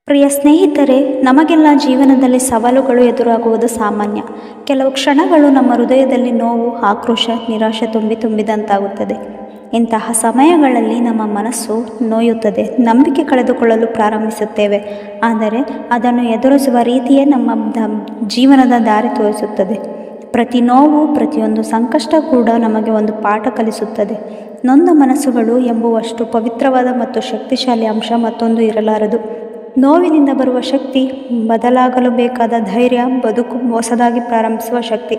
ಪ್ರಿಯ ಸ್ನೇಹಿತರೆ, ನಮಗೆಲ್ಲ ಜೀವನದಲ್ಲಿ ಸವಾಲುಗಳು ಎದುರಾಗುವುದು ಸಾಮಾನ್ಯ. ಕೆಲವು ಕ್ಷಣಗಳು ನಮ್ಮ ಹೃದಯದಲ್ಲಿ ನೋವು, ಆಕ್ರೋಶ, ನಿರಾಶೆ ತುಂಬಿದಂತಾಗುತ್ತದೆ. ಇಂತಹ ಸಮಯಗಳಲ್ಲಿ ನಮ್ಮ ಮನಸ್ಸು ನೋಯುತ್ತದೆ, ನಂಬಿಕೆ ಕಳೆದುಕೊಳ್ಳಲು ಪ್ರಾರಂಭಿಸುತ್ತೇವೆ. ಆದರೆ ಅದನ್ನು ಎದುರಿಸುವ ರೀತಿಯೇ ನಮ್ಮ ಜೀವನದ ದಾರಿ ತೋರಿಸುತ್ತದೆ. ಪ್ರತಿ ನೋವು, ಪ್ರತಿಯೊಂದು ಸಂಕಷ್ಟ ಕೂಡ ನಮಗೆ ಒಂದು ಪಾಠ ಕಲಿಸುತ್ತದೆ. ನೊಂದ ಮನಸ್ಸುಗಳು ಎಂಬುವಷ್ಟು ಪವಿತ್ರವಾದ ಮತ್ತು ಶಕ್ತಿಶಾಲಿ ಅಂಶ ಮತ್ತೊಂದು ಇರಲಾರದು. ನೋವಿನಿಂದ ಬರುವ ಶಕ್ತಿ, ಬದಲಾಗಲು ಬೇಕಾದ ಧೈರ್ಯ, ಬದುಕು ಹೊಸದಾಗಿ ಪ್ರಾರಂಭಿಸುವ ಶಕ್ತಿ.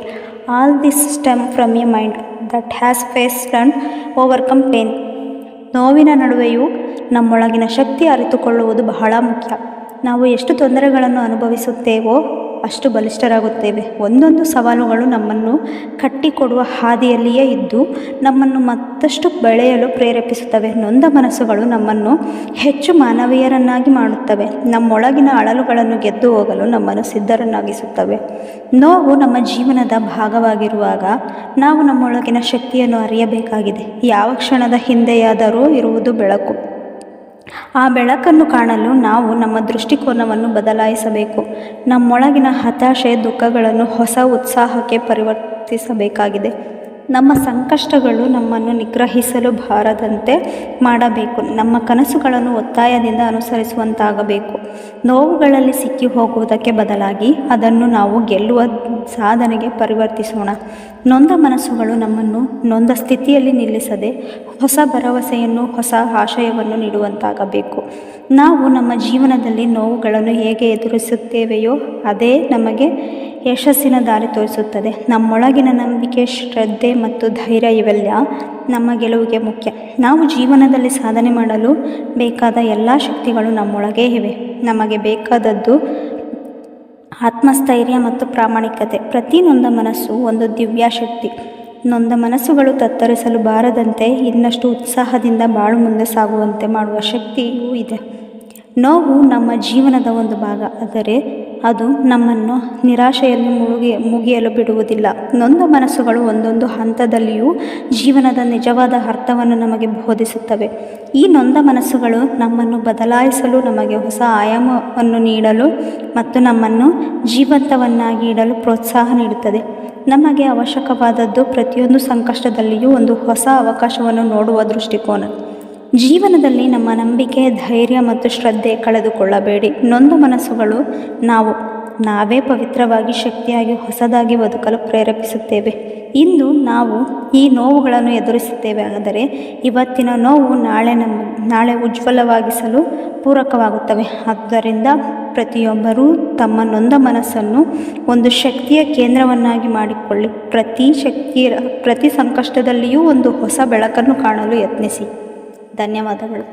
All this stem from a mind that has faced and overcome pain. ನೋವಿನ ನಡುವೆಯೂ ನಮ್ಮೊಳಗಿನ ಶಕ್ತಿ ಅರಿತುಕೊಳ್ಳುವುದು ಬಹಳ ಮುಖ್ಯ. ನಾವು ಎಷ್ಟು ತೊಂದರೆಗಳನ್ನು ಅನುಭವಿಸುತ್ತೇವೋ ಅಷ್ಟು ಬಲಿಷ್ಠರಾಗುತ್ತೇವೆ. ಒಂದೊಂದು ಸವಾಲುಗಳು ನಮ್ಮನ್ನು ಕಟ್ಟಿಕೊಡುವ ಹಾದಿಯಲ್ಲಿಯೇ ಇದ್ದು ನಮ್ಮನ್ನು ಮತ್ತಷ್ಟು ಬೆಳೆಯಲು ಪ್ರೇರೇಪಿಸುತ್ತವೆ. ನೊಂದ ಮನಸ್ಸುಗಳು ನಮ್ಮನ್ನು ಹೆಚ್ಚು ಮಾನವೀಯರನ್ನಾಗಿ ಮಾಡುತ್ತವೆ, ನಮ್ಮೊಳಗಿನ ಅಳಲುಗಳನ್ನು ಗೆದ್ದು ಹೋಗಲು ನಮ್ಮನ್ನು ಸಿದ್ಧರನ್ನಾಗಿಸುತ್ತವೆ. ನೋವು ನಮ್ಮ ಜೀವನದ ಭಾಗವಾಗಿರುವಾಗ ನಾವು ನಮ್ಮೊಳಗಿನ ಶಕ್ತಿಯನ್ನು ಅರಿಯಬೇಕಾಗಿದೆ. ಯಾವ ಕ್ಷಣದ ಹಿಂದೆಯಾದರೂ ಇರುವುದು ಬೆಳಕು. ಆ ಬೆಳಕನ್ನು ಕಾಣಲು ನಾವು ನಮ್ಮ ದೃಷ್ಟಿಕೋನವನ್ನು ಬದಲಾಯಿಸಬೇಕು. ನಮ್ಮೊಳಗಿನ ಹತಾಶೆ, ದುಃಖಗಳನ್ನು ಹೊಸ ಉತ್ಸಾಹಕ್ಕೆ ಪರಿವರ್ತಿಸಬೇಕಾಗಿದೆ. ನಮ್ಮ ಸಂಕಷ್ಟಗಳು ನಮ್ಮನ್ನು ನಿಗ್ರಹಿಸಲು ಬಾರದಂತೆ ಮಾಡಬೇಕು. ನಮ್ಮ ಕನಸುಗಳನ್ನು ಒತ್ತಾಯದಿಂದ ಅನುಸರಿಸುವಂತಾಗಬೇಕು. ನೋವುಗಳಲ್ಲಿ ಸಿಕ್ಕಿ ಹೋಗುವುದಕ್ಕೆ ಬದಲಾಗಿ ಅದನ್ನು ನಾವು ಗೆಲ್ಲುವ ಸಾಧನೆಗೆ ಪರಿವರ್ತಿಸೋಣ. ನೊಂದ ಮನಸ್ಸುಗಳು ನಮ್ಮನ್ನು ನೊಂದ ಸ್ಥಿತಿಯಲ್ಲಿ ನಿಲ್ಲಿಸದೆ ಹೊಸ ಭರವಸೆಯನ್ನು, ಹೊಸ ಆಶಯವನ್ನು ನೀಡುವಂತಾಗಬೇಕು. ನಾವು ನಮ್ಮ ಜೀವನದಲ್ಲಿ ನೋವುಗಳನ್ನು ಹೇಗೆ ಎದುರಿಸುತ್ತೇವೆಯೋ ಅದೇ ನಮಗೆ ಯಶಸ್ಸಿನ ದಾರಿ ತೋರಿಸುತ್ತದೆ. ನಮ್ಮೊಳಗಿನ ನಂಬಿಕೆ, ಶ್ರದ್ಧೆ ಮತ್ತು ಧೈರ್ಯ ಇವೆಲ್ಲ ನಮ್ಮ ಗೆಲುವಿಗೆ ಮುಖ್ಯ. ನಾವು ಜೀವನದಲ್ಲಿ ಸಾಧನೆ ಮಾಡಲು ಬೇಕಾದ ಎಲ್ಲ ಶಕ್ತಿಗಳು ನಮ್ಮೊಳಗೇ ಇವೆ. ನಮಗೆ ಬೇಕಾದದ್ದು ಆತ್ಮಸ್ಥೈರ್ಯ ಮತ್ತು ಪ್ರಾಮಾಣಿಕತೆ. ಪ್ರತಿ ನೊಂದ ಮನಸ್ಸು ಒಂದು ದಿವ್ಯ ಶಕ್ತಿ. ನೊಂದ ಮನಸ್ಸುಗಳು ತತ್ತರಿಸಲು ಬಾರದಂತೆ ಇನ್ನಷ್ಟು ಉತ್ಸಾಹದಿಂದ ಬಾಳು ಮುಂದೆ ಸಾಗುವಂತೆ ಮಾಡುವ ಶಕ್ತಿಯೂ ಇದೆ. ನೋವು ನಮ್ಮ ಜೀವನದ ಒಂದು ಭಾಗ, ಆದರೆ ಅದು ನಮ್ಮನ್ನು ನಿರಾಶೆಯಲ್ಲಿ ಮುಗಿಯಲು ಬಿಡುವುದಿಲ್ಲ. ನೊಂದ ಮನಸ್ಸುಗಳು ಒಂದೊಂದು ಹಂತದಲ್ಲಿಯೂ ಜೀವನದ ನಿಜವಾದ ಅರ್ಥವನ್ನು ನಮಗೆ ಬೋಧಿಸುತ್ತವೆ. ಈ ನೊಂದ ಮನಸ್ಸುಗಳು ನಮ್ಮನ್ನು ಬದಲಾಯಿಸಲು, ನಮಗೆ ಹೊಸ ಆಯಾಮವನ್ನು ನೀಡಲು ಮತ್ತು ನಮ್ಮನ್ನು ಜೀವಂತವನ್ನಾಗಿ ಇಡಲು ಪ್ರೋತ್ಸಾಹ ನೀಡುತ್ತದೆ. ನಮಗೆ ಅವಶ್ಯಕವಾದದ್ದು ಪ್ರತಿಯೊಂದು ಸಂಕಷ್ಟದಲ್ಲಿಯೂ ಒಂದು ಹೊಸ ಅವಕಾಶವನ್ನು ನೋಡುವ ದೃಷ್ಟಿಕೋನ. ಜೀವನದಲ್ಲಿ ನಮ್ಮ ನಂಬಿಕೆ, ಧೈರ್ಯ ಮತ್ತು ಶ್ರದ್ಧೆ ಕಳೆದುಕೊಳ್ಳಬೇಡಿ. ನೊಂದ ಮನಸ್ಸುಗಳು ನಾವೇ ಪವಿತ್ರವಾಗಿ, ಶಕ್ತಿಯಾಗಿ, ಹೊಸದಾಗಿ ಬದುಕಲು ಪ್ರೇರೇಪಿಸುತ್ತೇವೆ. ಇಂದು ನಾವು ಈ ನೋವುಗಳನ್ನು ಎದುರಿಸುತ್ತೇವೆ, ಆದರೆ ಇವತ್ತಿನ ನೋವು ನಾಳೆ ಉಜ್ವಲವಾಗಿಸಲು ಪೂರಕವಾಗುತ್ತವೆ. ಆದ್ದರಿಂದ ಪ್ರತಿಯೊಬ್ಬರೂ ತಮ್ಮ ನೊಂದ ಮನಸ್ಸನ್ನು ಒಂದು ಶಕ್ತಿಯ ಕೇಂದ್ರವನ್ನಾಗಿ ಮಾಡಿಕೊಳ್ಳಿ. ಪ್ರತಿ ಸಂಕಷ್ಟದಲ್ಲಿಯೂ ಒಂದು ಹೊಸ ಬೆಳಕನ್ನು ಕಾಣಲು ಯತ್ನಿಸಿ. ಧನ್ಯವಾದಗಳು.